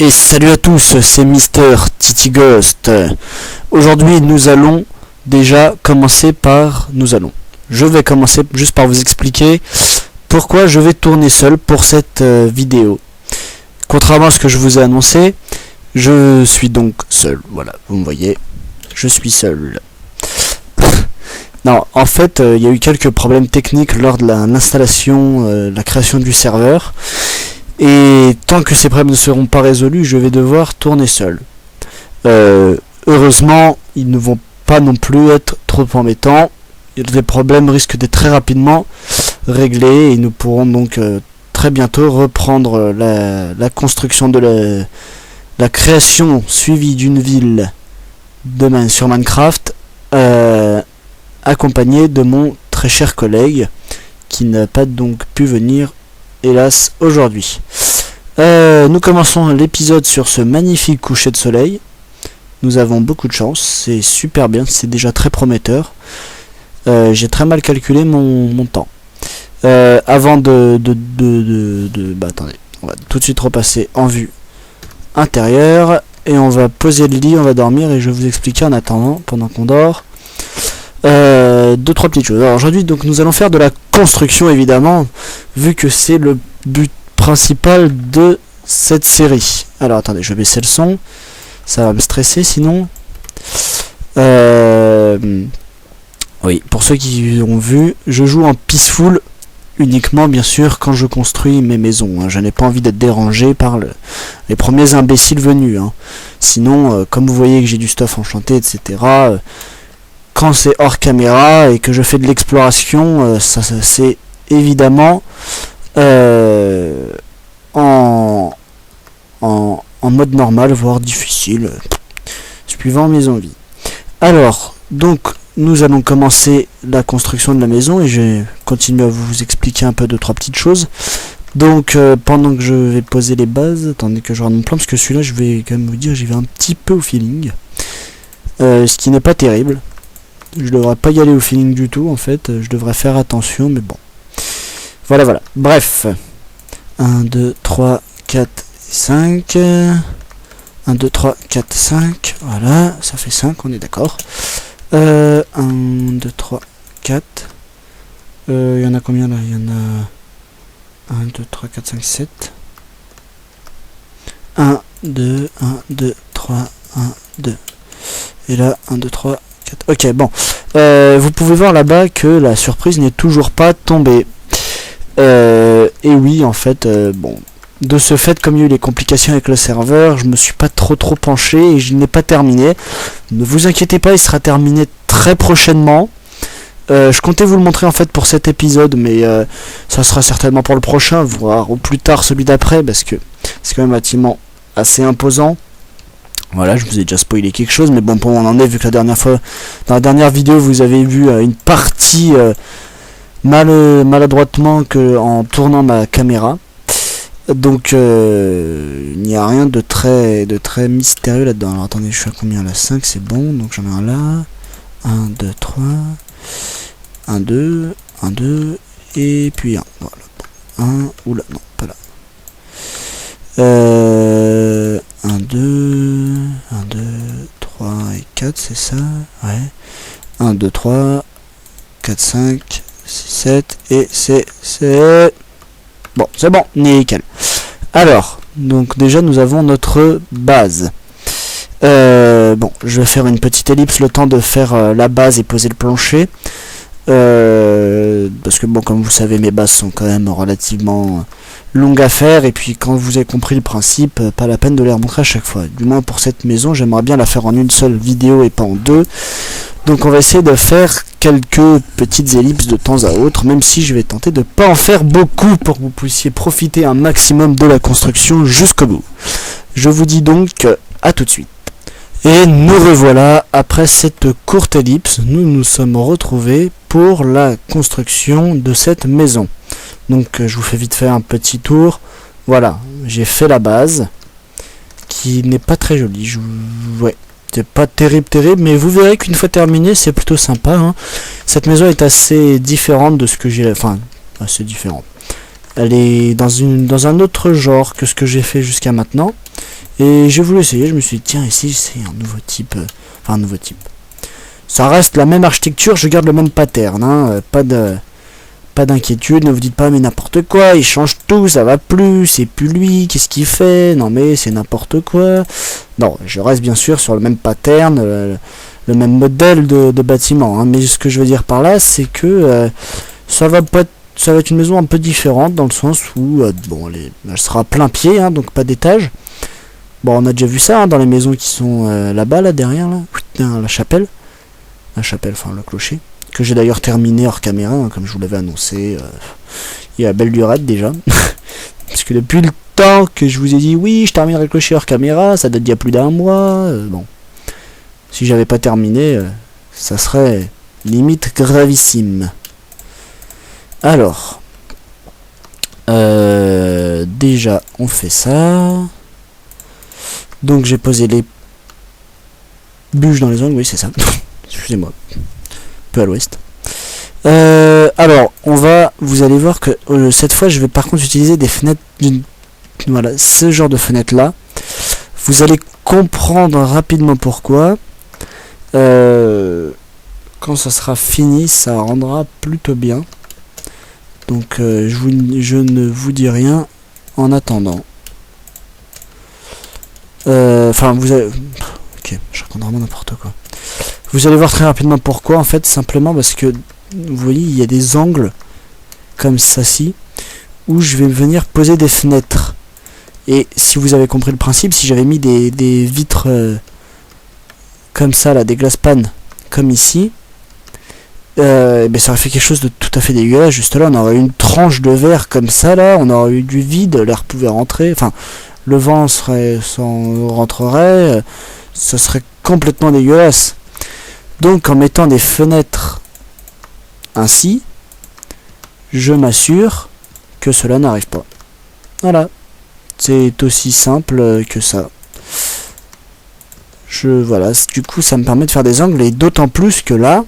Et salut à tous, c'est Mister Titi Ghost. Aujourd'hui nous allons déjà commencer par... Je vais commencer juste par vous expliquer pourquoi je vais tourner seul pour cette vidéo. Contrairement à ce que je vous ai annoncé, je suis donc seul. Voilà, vous me voyez, je suis seul. Non, en fait, il y a eu quelques problèmes techniques lors de l'installation, la création du serveur. Et tant que ces problèmes ne seront pas résolus, je vais devoir tourner seul. Heureusement, ils ne vont pas non plus être trop embêtants. Les problèmes risquent d'être très rapidement réglés et nous pourrons donc très bientôt reprendre la construction de la création suivie d'une ville sur Minecraft, accompagné de mon très cher collègue qui n'a pas donc pu venir hélas aujourd'hui. Nous commençons l'épisode sur ce magnifique coucher de soleil. Nous avons beaucoup de chance, c'est super bien, c'est déjà très prometteur. J'ai très mal calculé mon temps. Avant attendez, on va tout de suite repasser en vue intérieure et on va poser le lit, on va dormir et je vais vous expliquer en attendant, pendant qu'on dort, deux trois petites choses. Alors aujourd'hui donc nous allons faire de la construction évidemment, vu que c'est le but principal de cette série. Alors attendez, je vais baisser le son, ça va me stresser sinon. Oui, pour ceux qui ont vu, je joue en peaceful uniquement bien sûr quand je construis mes maisons, hein. Je n'ai pas envie d'être dérangé par les premiers imbéciles venus, hein. Sinon comme vous voyez que j'ai du stuff enchanté etc, quand c'est hors caméra et que je fais de l'exploration, ça c'est évidemment en mode normal, voire difficile, suivant mes envies. Alors, donc, nous allons commencer la construction de la maison et je vais continuer à vous expliquer un peu deux, trois petites choses. Donc, pendant que je vais poser les bases, attendez que je rende mon plan, parce que celui-là, je vais quand même vous dire, j'y vais un petit peu au feeling. Ce qui n'est pas terrible. Je devrais pas y aller au feeling du tout en fait, je devrais faire attention mais bon. Voilà. Bref. 1, 2, 3, 4, 5. 1, 2, 3, 4, 5. Voilà, ça fait 5, on est d'accord. 1, 2, 3, 4. Il y en a combien là? Il y en a 1, 2, 3, 4, 5, 7. 1, 2, 3, 1, 2. Et là, 1, 2, 3, 4. Ok, bon. Vous pouvez voir là-bas que la surprise n'est toujours pas tombée. Et oui, en fait, bon. De ce fait, comme il y a eu les complications avec le serveur, je me suis pas trop penché et je n'ai pas terminé. Ne vous inquiétez pas, il sera terminé très prochainement. Je comptais vous le montrer en fait pour cet épisode, mais ça sera certainement pour le prochain, voire au plus tard celui d'après, parce que c'est quand même un bâtiment assez imposant. Voilà, je vous ai déjà spoilé quelque chose, mais bon, pour on en est, vu que la dernière fois, dans la dernière vidéo, vous avez vu une partie maladroitement en tournant ma caméra. Donc, il n'y a rien de très mystérieux là-dedans. Alors, attendez, je suis à combien là? 5, c'est bon, donc j'en ai un là. 1, 2, 3. 1, 2, 1, 2, et puis 1. Voilà. 1, oula, non, pas là. 1, 2, 3 et 4, c'est ça? Ouais. 1, 2, 3, 4, 5, 6, 7, et c'est... Bon, c'est bon, nickel. Alors, donc déjà nous avons notre base. Bon, je vais faire une petite ellipse le temps de faire la base et poser le plancher. Parce que bon, comme vous savez, mes bases sont quand même relativement longues à faire. Et puis quand vous avez compris le principe, pas la peine de les remontrer à chaque fois. Du moins pour cette maison, j'aimerais bien la faire en une seule vidéo et pas en deux. Donc on va essayer de faire quelques petites ellipses de temps à autre, même si je vais tenter de pas en faire beaucoup pour que vous puissiez profiter un maximum de la construction jusqu'au bout. Je vous dis donc à tout de suite. Et nous revoilà après cette courte ellipse, nous nous sommes retrouvés pour la construction de cette maison. Donc je vous fais vite faire un petit tour. Voilà, j'ai fait la base, qui n'est pas très jolie. Ouais. C'est pas terrible, mais vous verrez qu'une fois terminé, c'est plutôt sympa, hein. Cette maison est assez différente de ce que j'ai... Enfin, assez différente. Elle est dans un autre genre que ce que j'ai fait jusqu'à maintenant. Et j'ai voulu essayer, je me suis dit, tiens, ici, c'est un nouveau type. Enfin, un nouveau type. Ça reste la même architecture, je garde le même pattern, hein, pas d'inquiétude, ne vous dites pas mais n'importe quoi, il change tout, ça va plus, c'est plus lui, qu'est-ce qu'il fait, non mais c'est n'importe quoi. Non, je reste bien sûr sur le même pattern, le même modèle de bâtiment, hein, mais ce que je veux dire par là, c'est que ça va être une maison un peu différente dans le sens où bon, elle sera plein pied, hein, donc pas d'étage. Bon, on a déjà vu ça hein, dans les maisons qui sont là-bas, là derrière, là, la chapelle, enfin le clocher. Que j'ai d'ailleurs terminé hors caméra, hein, comme je vous l'avais annoncé. Il y a belle lurette déjà. Parce que depuis le temps que je vous ai dit oui, je terminerai le clocher hors caméra, ça date d'il y a plus d'un mois. Bon, si j'avais pas terminé, ça serait limite gravissime. Alors, déjà, on fait ça. Donc j'ai posé les bûches dans les angles, oui c'est ça. Excusez-moi. Peu à l'ouest. Alors, vous allez voir que cette fois, je vais par contre utiliser des fenêtres, voilà, ce genre de fenêtres là. Vous allez comprendre rapidement pourquoi. Quand ça sera fini, ça rendra plutôt bien. Donc, je ne vous dis rien en attendant. Enfin, vous avez... Ok, je raconte vraiment n'importe quoi. Vous allez voir très rapidement pourquoi, en fait, simplement parce que, vous voyez, il y a des angles, comme ça-ci, où je vais venir poser des fenêtres. Et si vous avez compris le principe, si j'avais mis des vitres comme ça, là, des glace pannes, comme ici, ben, ça aurait fait quelque chose de tout à fait dégueulasse. Juste là, on aurait eu une tranche de verre comme ça, là, on aurait eu du vide, l'air pouvait rentrer, enfin, le vent rentrerait, ça serait complètement dégueulasse. Donc en mettant des fenêtres ainsi, je m'assure que cela n'arrive pas. Voilà. C'est aussi simple que ça. Voilà, du coup ça me permet de faire des angles et d'autant plus que là,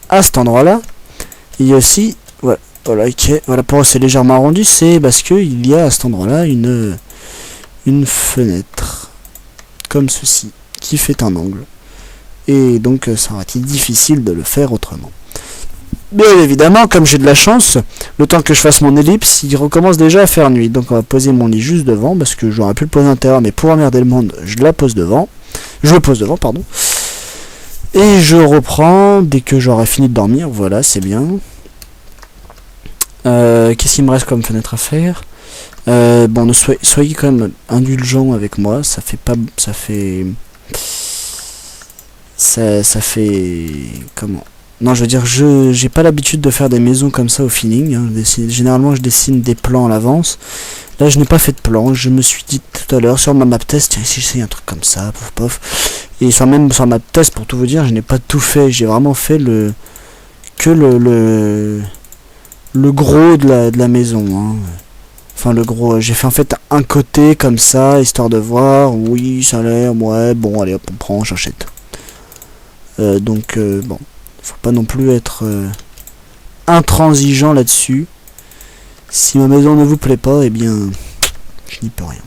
à cet endroit-là, il y a aussi, voilà, okay, voilà pourquoi c'est légèrement arrondi, c'est parce qu'il y a à cet endroit-là une fenêtre, comme ceci, qui fait un angle. Et donc ça aurait été difficile de le faire autrement. Bien évidemment, comme j'ai de la chance, le temps que je fasse mon ellipse, il recommence déjà à faire nuit. Donc on va poser mon lit juste devant, parce que j'aurais pu le poser à l'intérieur, mais pour emmerder le monde, je le pose devant, pardon. Et je reprends dès que j'aurai fini de dormir, voilà, c'est bien. Qu'est-ce qu'il me reste comme fenêtre à faire? Bon, soyez quand même indulgents avec moi, ça fait comment? Non, je veux dire, j'ai pas l'habitude de faire des maisons comme ça au feeling. Hein. Généralement, je dessine des plans à l'avance. Là, je n'ai pas fait de plan. Je me suis dit tout à l'heure sur ma map test, tiens, si j'essaye un truc comme ça, pof pof. Et sur ma map test, pour tout vous dire, je n'ai pas tout fait. J'ai vraiment fait le gros de la maison. Hein. Enfin, le gros. J'ai fait en fait un côté comme ça, histoire de voir. Oui, ça a l'air. Ouais, bon, allez, hop, on prend, j'achète. Donc, bon, faut pas non plus être intransigeant là-dessus. Si ma maison ne vous plaît pas, eh bien, je n'y peux rien.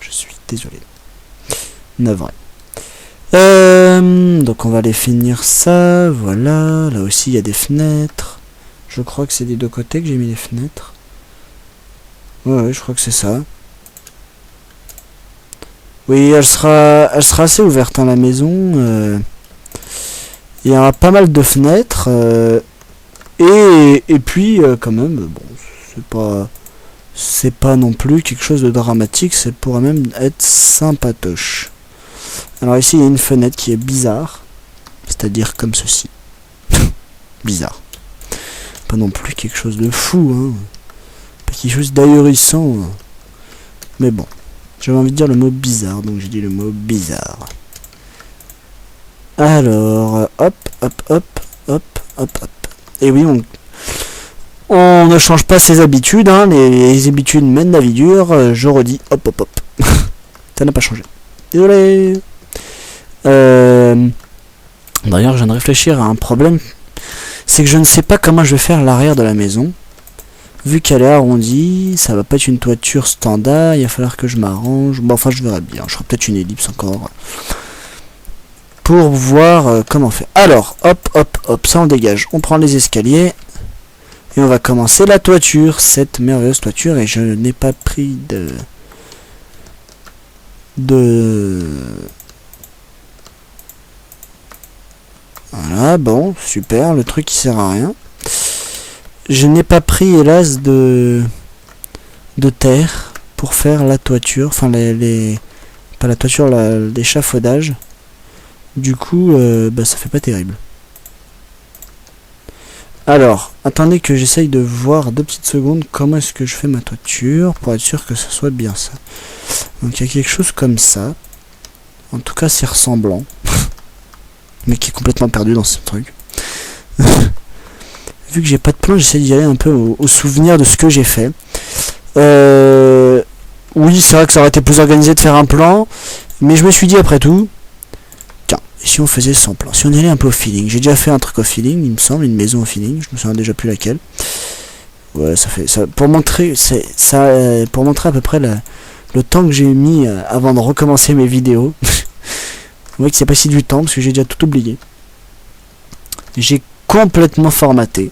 Je suis désolé. Navré. Donc, on va aller finir ça. Voilà. Là aussi, il y a des fenêtres. Je crois que c'est des deux côtés que j'ai mis les fenêtres. Ouais, je crois que c'est ça. Oui, elle sera assez ouverte, hein, la maison. Il y aura pas mal de fenêtres et puis quand même bon c'est pas non plus quelque chose de dramatique, ça pourrait même être sympatoche. Alors ici il y a une fenêtre qui est bizarre, c'est-à-dire comme ceci. Bizarre. Pas non plus quelque chose de fou, hein. Pas quelque chose d'ahurissant. Hein. Mais bon, j'avais envie de dire le mot bizarre, donc j'ai dit le mot bizarre. Alors, hop. Et oui, on ne change pas ses habitudes, hein, les habitudes mènent la vie dure, je redis, hop. Ça n'a pas changé. Désolé. D'ailleurs, je viens de réfléchir à un problème, c'est que je ne sais pas comment je vais faire l'arrière de la maison. Vu qu'elle est arrondie, ça va pas être une toiture standard, il va falloir que je m'arrange. Bon, enfin, je verrai bien. Je ferai peut-être une ellipse encore. Pour voir comment faire. Alors, hop, hop, hop, ça on dégage. On prend les escaliers. Et on va commencer la toiture. Cette merveilleuse toiture. Et je n'ai pas pris Voilà, bon, super. Le truc qui sert à rien. Je n'ai pas pris, hélas, de terre pour faire la toiture. Enfin, pas la toiture, l'échafaudage. Du coup, bah, ça fait pas terrible. Alors, attendez que j'essaye de voir 2 petites secondes comment est-ce que je fais ma toiture pour être sûr que ce soit bien ça. Donc il y a quelque chose comme ça. En tout cas, c'est ressemblant. Mais qui est complètement perdu dans ce truc. Vu que j'ai pas de plan, j'essaie d'y aller un peu au souvenir de ce que j'ai fait. Oui, c'est vrai que ça aurait été plus organisé de faire un plan. Mais je me suis dit après tout... Tiens, et si on faisait sans plan? Si on y allait un peu au feeling? J'ai déjà fait un truc au feeling, il me semble, une maison au feeling. Je me souviens déjà plus laquelle. Ouais, ça fait... ça pour montrer pour montrer à peu près le temps que j'ai mis avant de recommencer mes vidéos. Vous voyez que c'est passé du temps parce que j'ai déjà tout oublié. J'ai complètement formaté.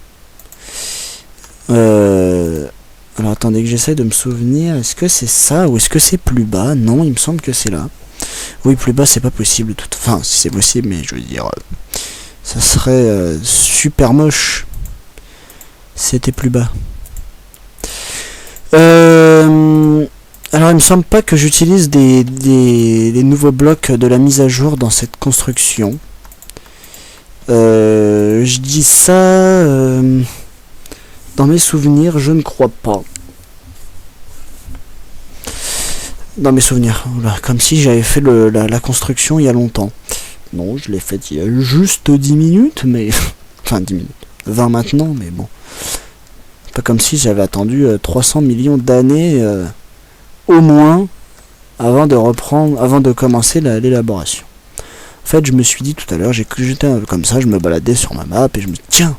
Alors attendez que j'essaie de me souvenir. Est-ce que c'est ça ou est-ce que c'est plus bas? Non, il me semble que c'est là. Oui, plus bas c'est pas possible. Enfin, si c'est possible, mais je veux dire, ça serait super moche. C'était plus bas. Alors il me semble pas que j'utilise des nouveaux blocs de la mise à jour dans cette construction. Je dis ça dans mes souvenirs, je ne crois pas. Dans mes souvenirs, voilà, comme si j'avais fait la construction il y a longtemps. Non, je l'ai faite il y a juste 10 minutes, mais... enfin 10 minutes, 20 maintenant, mais bon. Pas comme si j'avais attendu 300 millions d'années au moins avant de commencer l'élaboration. En fait, je me suis dit tout à l'heure, j'étais un peu comme ça, je me baladais sur ma map et je me dis tiens,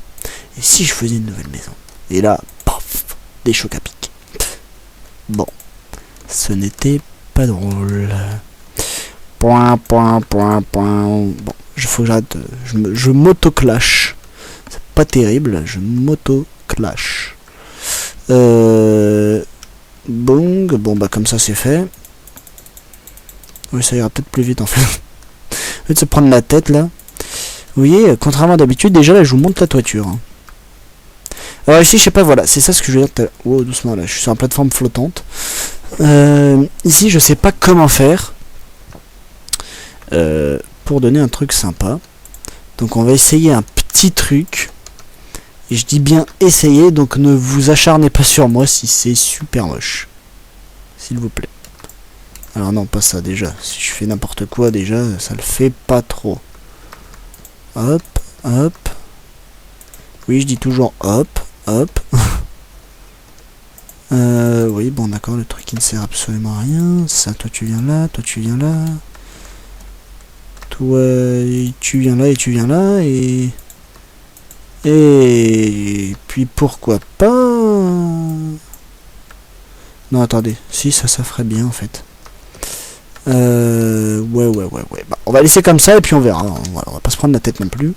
et si je faisais une nouvelle maison? Et là, paf, des chocs à pic. Bon, ce n'était pas drôle. Point. Bon, faut que j'arrête. Je m'auto-clash. C'est pas terrible, je m'auto-clash. Bong, bon bah comme ça c'est fait. Oui, ça ira peut-être plus vite en fait. Au lieu de se prendre la tête là. Vous voyez, contrairement à d'habitude, déjà là je vous montre la toiture. Hein. Alors ici, je sais pas, voilà, c'est ça ce que je veux dire. Oh, doucement là, je suis sur une plateforme flottante. Ici, je sais pas comment faire pour donner un truc sympa. Donc on va essayer un petit truc. Et je dis bien essayer, donc ne vous acharnez pas sur moi si c'est super moche. S'il vous plaît. Alors non, pas ça déjà. Si je fais n'importe quoi déjà, ça le fait pas trop. Hop, hop. Oui, je dis toujours hop, hop. Oui, bon d'accord, le truc qui ne sert absolument à rien. Ça, toi tu viens là, toi tu viens là. Toi, tu viens là et tu viens là et... Et puis pourquoi pas... Non, attendez. Si, ça ferait bien en fait. Ouais. Bah, on va laisser comme ça et puis on verra. Voilà, on va pas se prendre la tête non plus.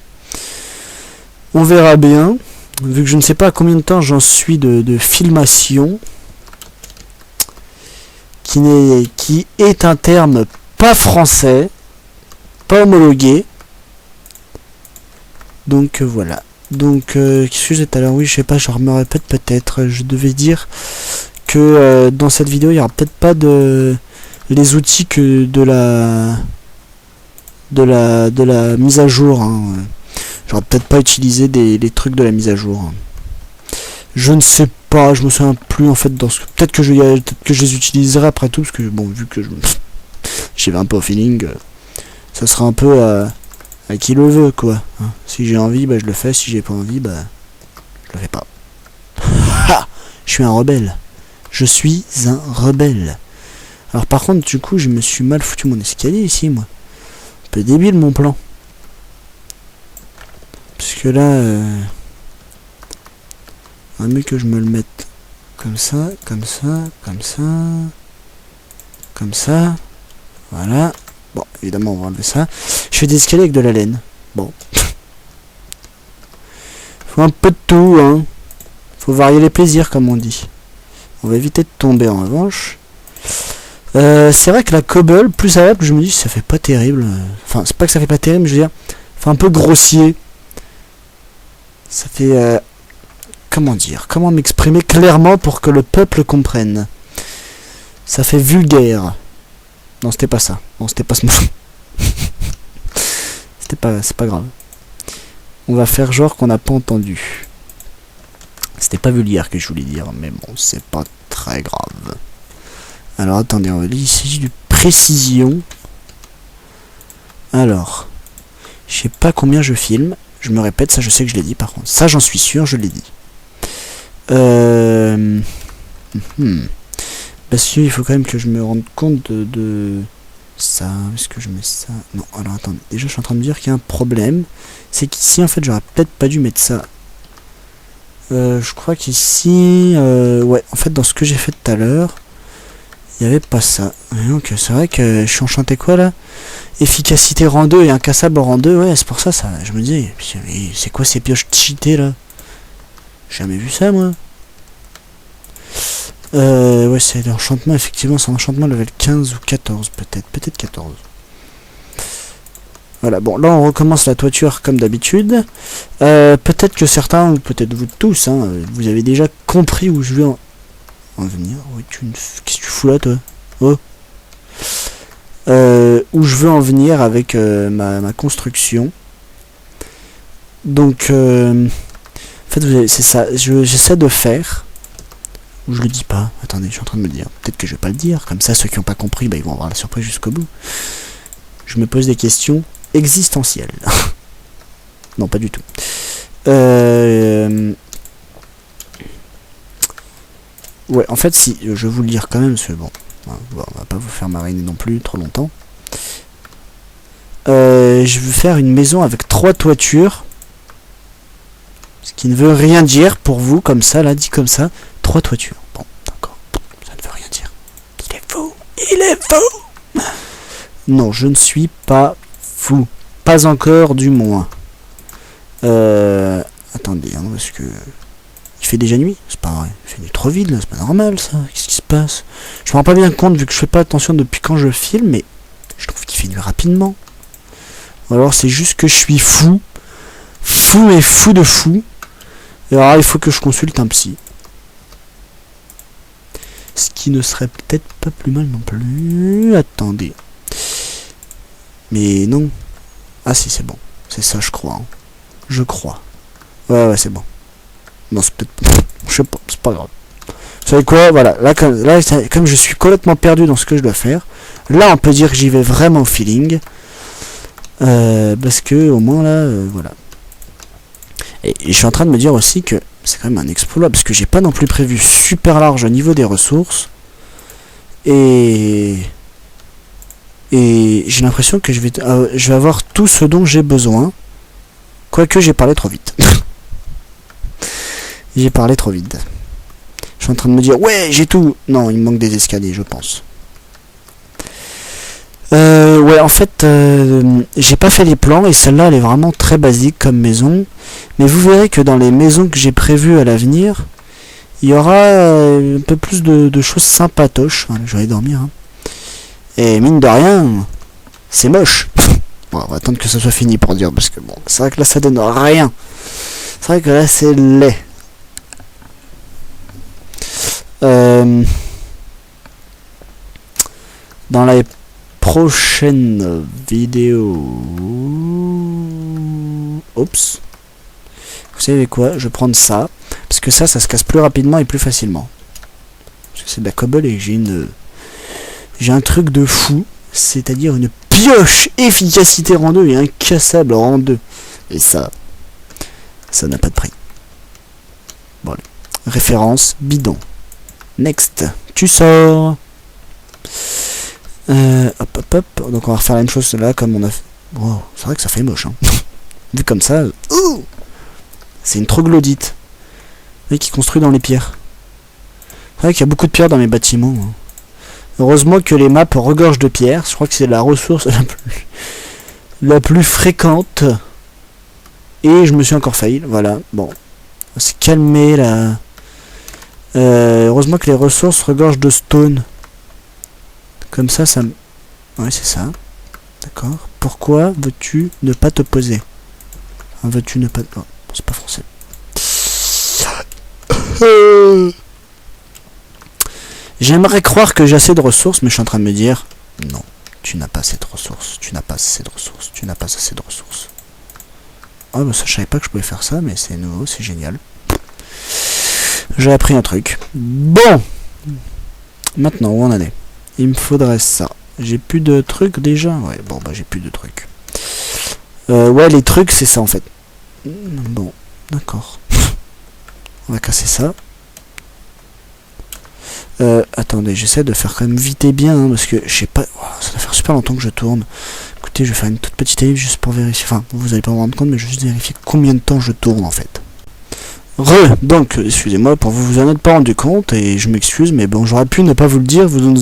On verra bien. Vu que je ne sais pas à combien de temps j'en suis de filmation. Qui est un terme pas français. Pas homologué. Donc voilà. Donc, qu'est-ce que je disais tout à l'heure? Oui, je sais pas, je me répète peut-être. Je devais dire que dans cette vidéo, il n'y aura peut-être pas les outils que de la mise à jour. Hein. J'aurais peut-être pas utilisé les trucs de la mise à jour. Hein. Je ne sais pas, je me souviens plus en fait. Peut-être que je les utiliserai après tout, parce que bon, vu que j'y vais un peu au feeling, ça sera un peu à qui le veut quoi. Hein. Si j'ai envie, bah je le fais. Si j'ai pas envie, bah je le fais pas. Ha! Je suis un rebelle. Je suis un rebelle. Alors par contre, du coup, je me suis mal foutu mon escalier ici, moi. Un peu débile mon plan. Parce que là, mieux que je me le mette Comme ça, comme ça, comme ça. Comme ça. Voilà. Bon, évidemment, on va enlever ça. Je fais des escaliers avec de la laine. Bon. Faut un peu de tout, hein. Faut varier les plaisirs, comme on dit. On va éviter de tomber, en revanche. C'est vrai que la cobble, plus ça va, plus je me dis, ça fait pas terrible. Enfin, c'est pas que ça fait pas terrible, mais je veux dire, fait un peu grossier. Ça fait... comment dire? Comment m'exprimer clairement pour que le peuple comprenne? Ça fait vulgaire. Non, c'était pas ça. Non, c'était pas ce mot. C'est pas grave. On va faire genre qu'on n'a pas entendu. C'était pas vulgaire que je voulais dire, mais bon, c'est pas très grave. Alors, attendez, il s'agit de précision. Alors, je sais pas combien je filme. Je me répète, ça je sais que je l'ai dit par contre. Ça j'en suis sûr, je l'ai dit. Parce qu'il faut quand même que je me rende compte de ça. Est-ce que je mets ça? Non, alors attendez. Déjà je suis en train de me dire qu'il y a un problème. C'est qu'ici en fait j'aurais peut-être pas dû mettre ça. Je crois qu'ici... ouais, en fait dans ce que j'ai fait tout à l'heure, il n'y avait pas ça. Et donc c'est vrai que je suis enchanté quoi là? Efficacité rang 2 et incassable rang 2, ouais c'est pour ça, je me dis, c'est quoi ces pioches cheatées là? J'ai jamais vu ça moi. Ouais c'est l'enchantement, effectivement c'est un enchantement level 15 ou 14 peut-être, peut-être 14. Voilà, bon là on recommence la toiture comme d'habitude. Peut-être que certains, ou peut-être vous tous, hein, vous avez déjà compris où je vais en venir. Ouais, qu'est-ce que tu fous là toi? Oh. Où je veux en venir avec ma construction. Donc en fait c'est ça, j'essaie de faire, ou je le dis pas, attendez je suis en train de me le dire, peut-être que je vais pas le dire, comme ça ceux qui n'ont pas compris bah, ils vont avoir la surprise jusqu'au bout. Je me pose des questions existentielles. Non pas du tout. Ouais en fait si, je vais vous le dire quand même, parce que bon, on va pas vous faire mariner non plus trop longtemps. Je veux faire une maison avec 3 toitures. Ce qui ne veut rien dire pour vous, comme ça, là, dit comme ça. 3 toitures. Bon, d'accord. Ça ne veut rien dire. Il est fou. Il est fou. Non, je ne suis pas fou. Pas encore, du moins. Attendez, hein, parce que... Il fait déjà nuit? C'est pas vrai. Il fait nuit trop vide, là. C'est pas normal, ça. Qu'est-ce qui se passe? Je me rends pas bien compte, vu que je fais pas attention depuis quand je filme, mais... Je trouve qu'il fait nuit rapidement. Ou alors, c'est juste que je suis fou. Fou et fou de fou. Et alors il faut que je consulte un psy. Ce qui ne serait peut-être pas plus mal non plus. Attendez. Mais non. Ah si c'est bon. C'est ça je crois. Hein. Je crois. Ouais c'est bon. Non c'est peut-être... Je sais pas, c'est pas grave. Vous savez quoi? Voilà. Là comme je suis complètement perdu dans ce que je dois faire. Là on peut dire que j'y vais vraiment au feeling. Parce que au moins là, voilà. Et je suis en train de me dire aussi que c'est quand même un exploit, parce que j'ai pas non plus prévu super large au niveau des ressources. Et j'ai l'impression que je vais avoir tout ce dont j'ai besoin. Quoique j'ai parlé trop vite. J'ai parlé trop vite. Je suis en train de me dire, ouais j'ai tout. Non, il me manque des escaliers je pense. Ouais en fait j'ai pas fait les plans et celle-là elle est vraiment très basique comme maison, mais vous verrez que dans les maisons que j'ai prévues à l'avenir il y aura un peu plus de choses sympatoches. Voilà, je vais aller dormir hein. Et mine de rien c'est moche. Bon, on va attendre que ça soit fini pour dire, parce que bon c'est vrai que là ça donne rien, c'est vrai que là c'est laid. Dans la prochaine vidéo... Oups. Vous savez quoi? Je vais prendre ça. Parce que ça se casse plus rapidement et plus facilement. Parce que c'est de la cobble et j'ai un truc de fou. C'est-à-dire une pioche efficacité rang 2 et incassable rang 2. Et ça n'a pas de prix. Bon, allez. Référence bidon. Next. Tu sors. Hop. Donc on va refaire la même chose là comme on a fait. Wow, c'est vrai que ça fait moche. Hein. Vu comme ça. C'est une troglodyte. Oui, qui construit dans les pierres. C'est vrai qu'il y a beaucoup de pierres dans mes bâtiments. Hein. Heureusement que les maps regorgent de pierres. Je crois que c'est la ressource la plus fréquente. Et je me suis encore failli. Voilà. Bon. On s'est calmé là. Heureusement que les ressources regorgent de stone. Comme ça, ça me... Ouais, c'est ça. D'accord. Pourquoi veux-tu ne pas te poser? Enfin, veux-tu ne pas... Oh, c'est pas français. J'aimerais croire que j'ai assez de ressources, mais je suis en train de me dire... Non, tu n'as pas assez de ressources. Tu n'as pas assez de ressources. Tu n'as pas assez de ressources. Oh, bah ça, je savais pas que je pouvais faire ça, mais c'est nouveau, c'est génial. J'ai appris un truc. Bon. Maintenant, où on en est? Il me faudrait ça. J'ai plus de trucs déjà? Ouais, bon, bah j'ai plus de trucs. Ouais, les trucs, c'est ça, en fait. Bon, d'accord. On va casser ça. Attendez, j'essaie de faire quand même vite et bien, hein, parce que je sais pas... Oh, ça va faire super longtemps que je tourne. Écoutez, je vais faire une toute petite élipse juste pour vérifier... Enfin, vous allez pas vous rendre compte, mais je vais juste vérifier combien de temps je tourne, en fait. Donc, excusez-moi, pour vous en êtes pas rendu compte, et je m'excuse, mais bon, j'aurais pu ne pas vous le dire, vous ne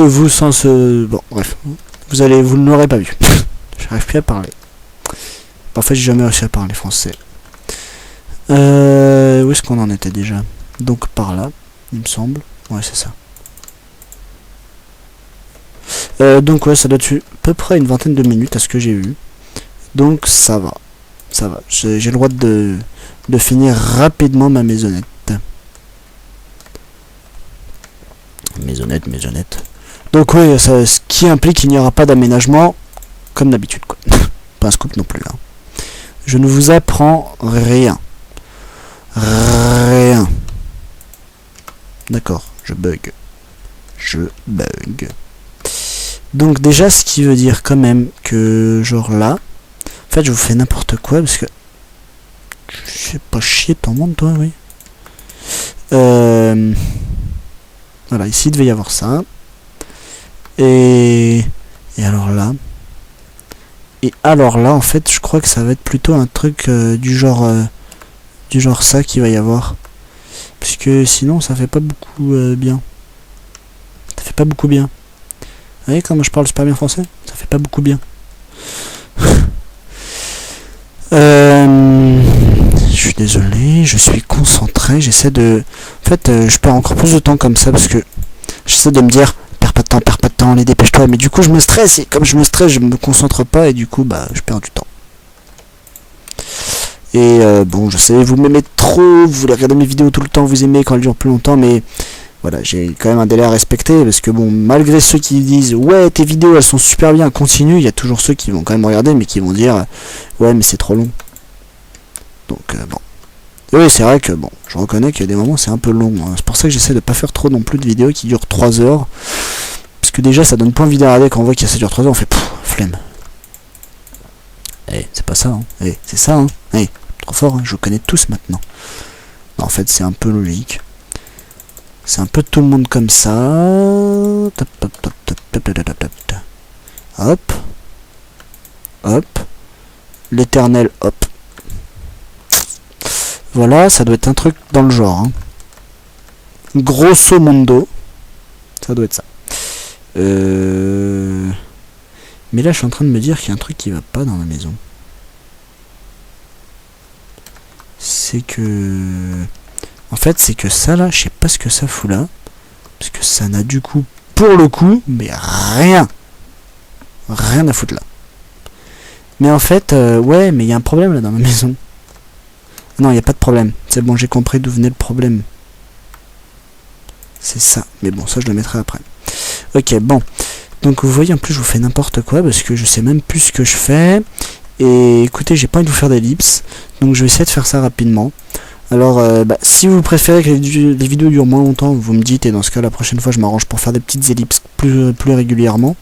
vous sens... Bon, bref, vous ne l'aurez pas vu. J'arrive plus à parler. En fait, j'ai jamais réussi à parler français. Où est-ce qu'on en était déjà? Donc par là, il me semble. Ouais, c'est ça. Donc ouais, ça doit être à peu près une vingtaine de minutes à ce que j'ai vu. Donc ça va. Ça va. J'ai le droit de finir rapidement ma maisonnette. Maisonnette. Donc ouais, ça, ce qui implique qu'il n'y aura pas d'aménagement comme d'habitude, quoi. Pas un scoop non plus, hein. Je ne vous apprends rien. Rien. D'accord, je bug. Donc déjà, ce qui veut dire quand même que genre là, en fait, je vous fais n'importe quoi parce que je sais pas chier ton monde, toi, oui. Voilà, ici il devait y avoir ça. Et alors là. Et alors là, en fait, je crois que ça va être plutôt un truc du genre ça qu'il va y avoir. Parce que sinon, ça fait pas beaucoup bien. Ça fait pas beaucoup bien. Vous voyez comment je parle super bien français? Ça fait pas beaucoup bien. Je suis désolé, je suis concentré, j'essaie de... En fait, je perds encore plus de temps comme ça parce que j'essaie de me dire, perds pas de temps, allez, dépêche-toi. Mais du coup, je me stresse et comme je me stresse, je me concentre pas et du coup, bah, je perds du temps. Et bon, je sais, vous m'aimez trop, vous voulez regarder mes vidéos tout le temps, vous aimez quand elles durent plus longtemps, mais voilà, j'ai quand même un délai à respecter, parce que bon, malgré ceux qui disent, ouais, tes vidéos, elles sont super bien, continue, il y a toujours ceux qui vont quand même regarder, mais qui vont dire, ouais, mais c'est trop long. Donc, bon. Et oui, c'est vrai que, bon, je reconnais qu'il y a des moments, c'est un peu long, hein. C'est pour ça que j'essaie de pas faire trop non plus de vidéos qui durent 3 heures, parce que déjà, ça donne pas envie d'arrêter quand on voit que ça dure 3 heures, on fait, pff, flemme. Eh, c'est pas ça, hein. Eh, c'est ça, hein. Eh. Trop fort, hein, je vous connais tous maintenant. Non, en fait, c'est un peu logique. C'est un peu tout le monde comme ça. Hop. Hop. L'éternel, hop. Voilà, ça doit être un truc dans le genre. Hein. Grosso modo. Ça doit être ça. Mais là, je suis en train de me dire qu'il y a un truc qui va pas dans la maison. C'est que... En fait, c'est que ça, là, je sais pas ce que ça fout là. Parce que ça n'a du coup, pour le coup, mais rien. Rien à foutre là. Mais en fait, ouais, mais il y a un problème là dans ma maison. Non, il n'y a pas de problème. C'est bon, j'ai compris d'où venait le problème. C'est ça. Mais bon, ça, je le mettrai après. Ok, bon. Donc, vous voyez, en plus, je vous fais n'importe quoi parce que je sais même plus ce que je fais. Et écoutez, j'ai pas envie de vous faire d'ellipse, donc je vais essayer de faire ça rapidement. Alors, si vous préférez que les vidéos durent moins longtemps, vous me dites, et dans ce cas, la prochaine fois, je m'arrange pour faire des petites ellipses plus régulièrement.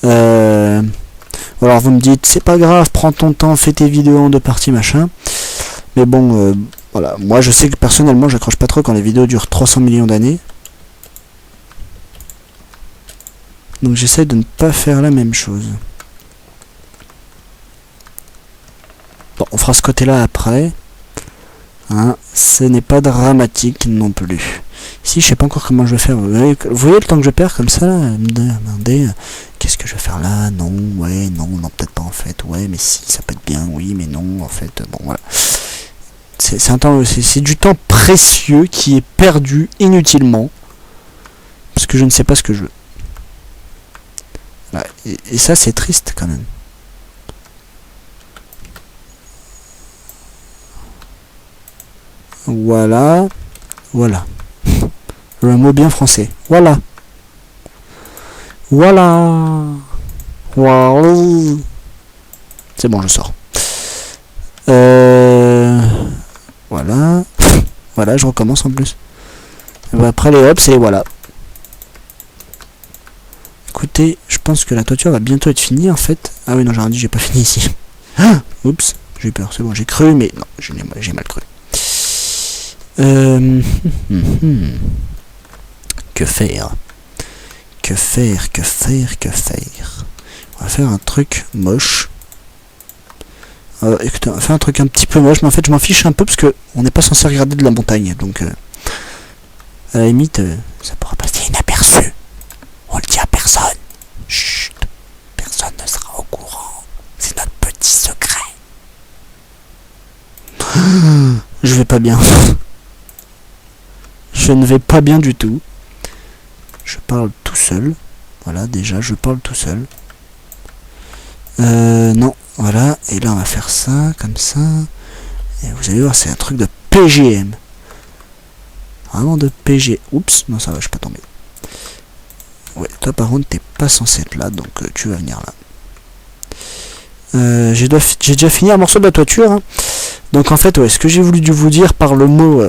Alors, vous me dites, c'est pas grave, prends ton temps, fais tes vidéos en 2 parties, machin. Mais bon, voilà, moi, je sais que personnellement, j'accroche pas trop quand les vidéos durent 300 millions d'années. Donc, j'essaie de ne pas faire la même chose. Bon, on fera ce côté-là après. Hein, ce n'est pas dramatique non plus. Si, je sais pas encore comment je vais faire. Vous voyez le temps que je perds comme ça, là, me demander qu'est-ce que je vais faire là? Non, ouais, non, non, peut-être pas en fait. Ouais, mais si, ça peut être bien, oui, mais non, en fait. Bon, voilà. C'est du temps précieux qui est perdu inutilement. Parce que je ne sais pas ce que je veux. Voilà. Et ça, c'est triste quand même. Voilà. Voilà. Le mot bien français. Voilà. Voilà. Voilà. C'est bon, je sors. Voilà. Voilà, je recommence en plus. Et après les hops, c'est voilà. Écoutez, je pense que la toiture va bientôt être finie en fait. Ah oui, non, j'ai rien dit, j'ai pas fini ici. Ah, oups, j'ai eu peur, c'est bon, j'ai cru, mais non, j'ai mal cru. Que faire? Que faire? Que faire? Que faire? On va faire un truc moche. Écoutez, on va faire un truc un petit peu moche, mais en fait je m'en fiche un peu parce que on n'est pas censé regarder de la montagne, donc à la limite ça pourra passer inaperçu. On le dit à personne. Chut, personne ne sera au courant. C'est notre petit secret. Je vais pas bien. Je ne vais pas bien du tout. Je parle tout seul. Voilà, déjà, je parle tout seul. Non, voilà. Et là, on va faire ça, comme ça. Et vous allez voir, c'est un truc de PGM. Vraiment de PG. Oups, non, ça va, je suis pas tombé. Ouais, toi, par contre, t'es pas censé être là, donc tu vas venir là. J'ai déjà fini un morceau de la toiture. Hein. Donc, en fait, ouais, ce que j'ai voulu vous dire par le mot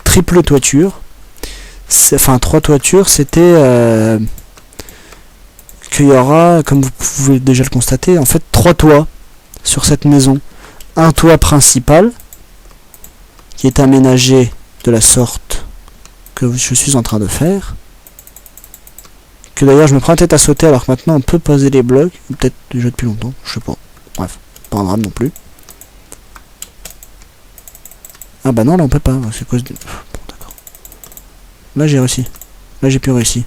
triple toiture, enfin 3 toitures, c'était qu'il y aura, comme vous pouvez déjà le constater, en fait 3 toits sur cette maison. Un toit principal qui est aménagé de la sorte que je suis en train de faire, que d'ailleurs je me prends la tête à sauter alors que maintenant on peut poser les blocs, peut-être déjà depuis longtemps, je sais pas, bref, pas un drame non plus. Ah bah non, là on peut pas, c'est cause de... Bon, d'accord. Là j'ai réussi. Là j'ai plus réussi.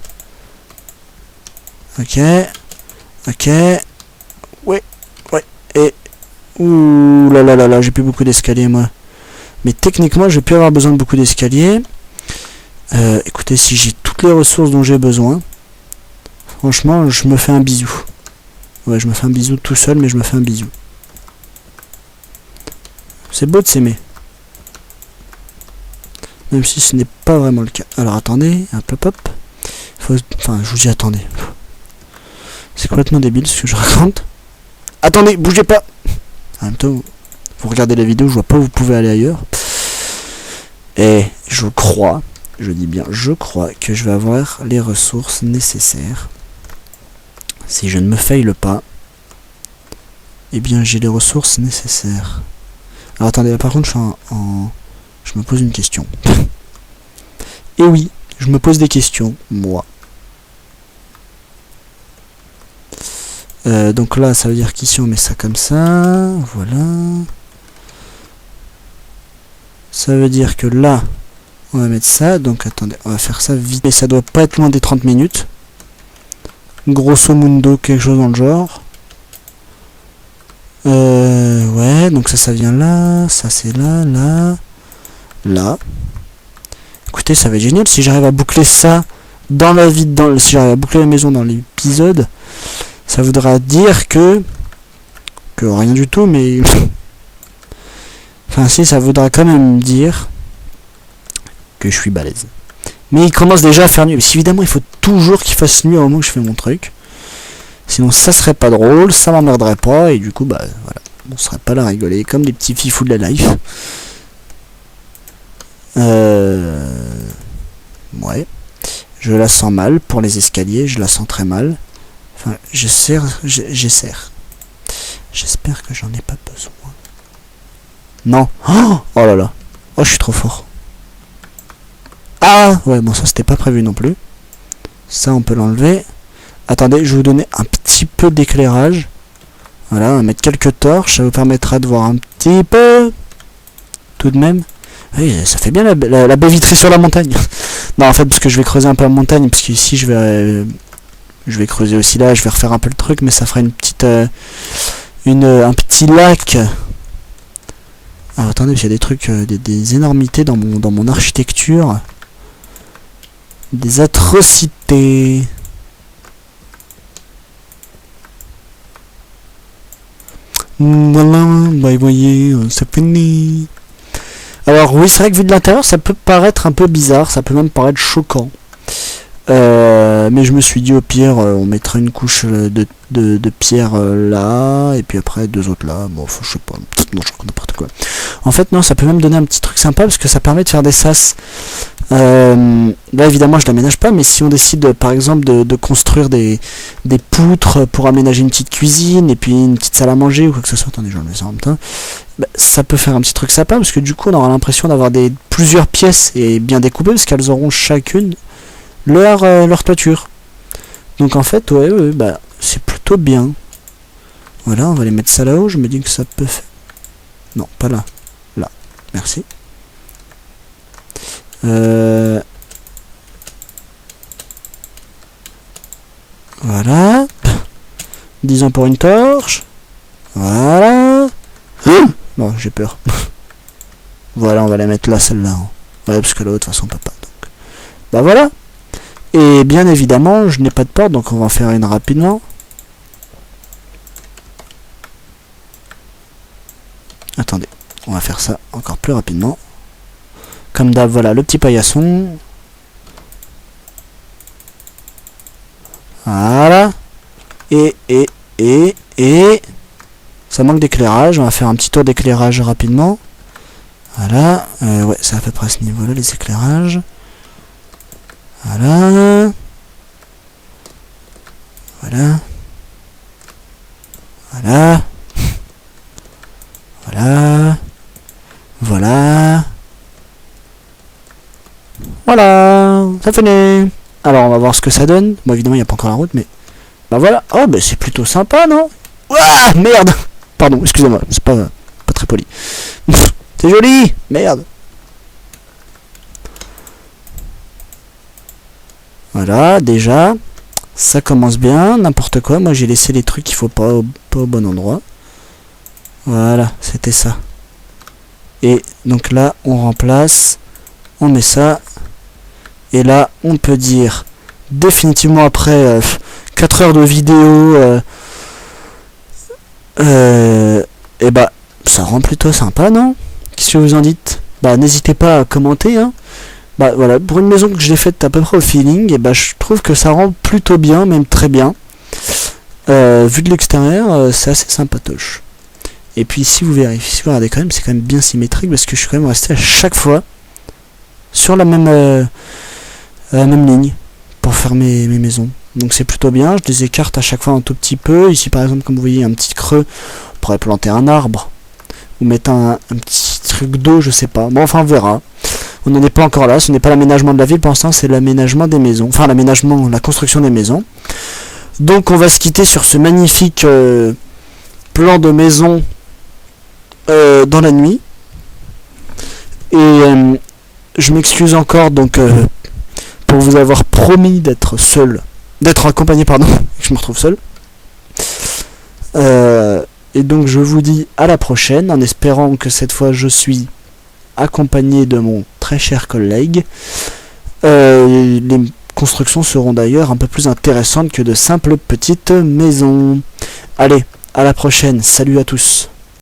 Ok. Ok. Ouais. Ouais. Et... Ouh là là là là, j'ai plus beaucoup d'escaliers moi. Mais techniquement je vais plus avoir besoin de beaucoup d'escaliers. Écoutez, si j'ai toutes les ressources dont j'ai besoin, franchement je me fais un bisou. Ouais, je me fais un bisou tout seul, mais je me fais un bisou. C'est beau de s'aimer. Même si ce n'est pas vraiment le cas. Alors attendez, hop hop hop. Enfin, je vous dis attendez. C'est complètement débile ce que je raconte. Attendez, bougez pas. En même temps, vous regardez la vidéo, je vois pas où vous pouvez aller ailleurs. Et je crois, je dis bien je crois que je vais avoir les ressources nécessaires. Si je ne me faille pas, eh bien j'ai les ressources nécessaires. Alors attendez, par contre je me pose une question. Et oui, je me pose des questions, moi. Donc là, ça veut dire qu'ici on met ça comme ça, voilà. Ça veut dire que là, on va mettre ça, donc attendez, on va faire ça vite. Mais ça doit pas être loin des 30 minutes. Grosso mundo, quelque chose dans le genre. Ouais, donc ça vient là, ça c'est là, là, là. Écoutez, ça va être génial si j'arrive à boucler ça dans la vie, si j'arrive à boucler la maison dans l'épisode, ça voudra dire que rien du tout, mais enfin si, ça voudra quand même dire que je suis balèze. Mais il commence déjà à faire nuit. Évidemment, il faut toujours qu'il fasse nuit au moment où je fais mon truc. Sinon, ça serait pas drôle, ça m'emmerderait pas, et du coup, bah voilà, on serait pas là à rigoler comme des petits fifous de la life. Ouais. Je la sens mal pour les escaliers, je la sens très mal. Enfin, j'espère que j'en ai pas besoin. Non. Oh là là. Oh, je suis trop fort. Ah ouais, bon, ça c'était pas prévu non plus. Ça, on peut l'enlever. Attendez, je vais vous donner un petit peu d'éclairage. Voilà, on va mettre quelques torches. Ça vous permettra de voir un petit peu. Tout de même. Oui, ça fait bien la baie vitrée sur la montagne. Non, en fait, parce que je vais creuser un peu la montagne, parce qu'ici, je vais creuser aussi là, je vais refaire un peu le truc, mais ça fera une petite... un petit lac. Alors, attendez, il y a des trucs, des énormités dans mon architecture. Des atrocités. Voilà, bah voyez, c'est fini. Alors oui, c'est vrai que vu de l'intérieur, ça peut paraître un peu bizarre, ça peut même paraître choquant. Mais je me suis dit au pire, on mettra une couche de pierre là, et puis après deux autres là. Bon, je sais pas, non, je n'importe quoi. En fait, non, ça peut même donner un petit truc sympa parce que ça permet de faire des sas. Là, évidemment, je l'aménage pas, mais si on décide, par exemple, de construire des poutres pour aménager une petite cuisine et puis une petite salle à manger ou quoi que ce soit, attendez, je vais le mettre en même temps. Bah, ça peut faire un petit truc sympa parce que du coup, on aura l'impression d'avoir plusieurs pièces et bien découpées parce qu'elles auront chacune leur toiture. Donc en fait, ouais, bah c'est plutôt bien. Voilà, on va les mettre ça là-haut. Je me dis que ça peut faire. Non, pas là. Là. Merci. Voilà. 10 ans pour une torche. Voilà. Non, j'ai peur. Voilà, on va la mettre là, celle-là. Ouais, parce que l'autre, de toute façon, on peut pas. Donc. Bah voilà. Et bien évidemment, je n'ai pas de porte, donc on va en faire une rapidement. Attendez, on va faire ça encore plus rapidement. Comme d'hab, voilà, le petit paillasson. Voilà. Et ça manque d'éclairage, on va faire un petit tour d'éclairage rapidement. Voilà, ouais, c'est à peu près à ce niveau-là, les éclairages. Voilà. Voilà. Voilà. Voilà. Voilà. Voilà. Ça finit. Alors, on va voir ce que ça donne. Bon, évidemment, il n'y a pas encore la route, mais... Bah voilà. Oh, bah c'est plutôt sympa, non? Ouah, merde. Pardon, excusez-moi. C'est pas très poli. C'est joli. Merde. Voilà, déjà, ça commence bien, n'importe quoi. Moi, j'ai laissé les trucs qu'il faut pas au bon endroit. Voilà, c'était ça. Et donc là, on remplace, on met ça. Et là, on peut dire, définitivement après 4 heures de vidéo, et bah, ça rend plutôt sympa, non? Qu'est-ce que vous en dites? Bah, n'hésitez pas à commenter, hein. Bah voilà, pour une maison que j'ai faite à peu près au feeling, et bah je trouve que ça rend plutôt bien, même très bien. Vu de l'extérieur, c'est assez sympatoche. Et puis si vous vérifiez, si vous regardez quand même, c'est quand même bien symétrique parce que je suis quand même resté à chaque fois sur la même ligne pour faire mes maisons. Donc c'est plutôt bien, je les écarte à chaque fois un tout petit peu. Ici par exemple, comme vous voyez, un petit creux, on pourrait planter un arbre ou mettre un petit truc d'eau, je sais pas. Bon, enfin on verra. On n'en est pas encore là, ce n'est pas l'aménagement de la ville pour l'instant, c'est l'aménagement des maisons. Enfin l'aménagement, la construction des maisons. Donc on va se quitter sur ce magnifique plan de maison dans la nuit. Et je m'excuse encore donc pour vous avoir promis d'être accompagné, pardon, je me retrouve seul. Et donc je vous dis à la prochaine, en espérant que cette fois je suis accompagné de mon très cher collègue. Les constructions seront d'ailleurs un peu plus intéressantes que de simples petites maisons. Allez, à la prochaine, salut à tous.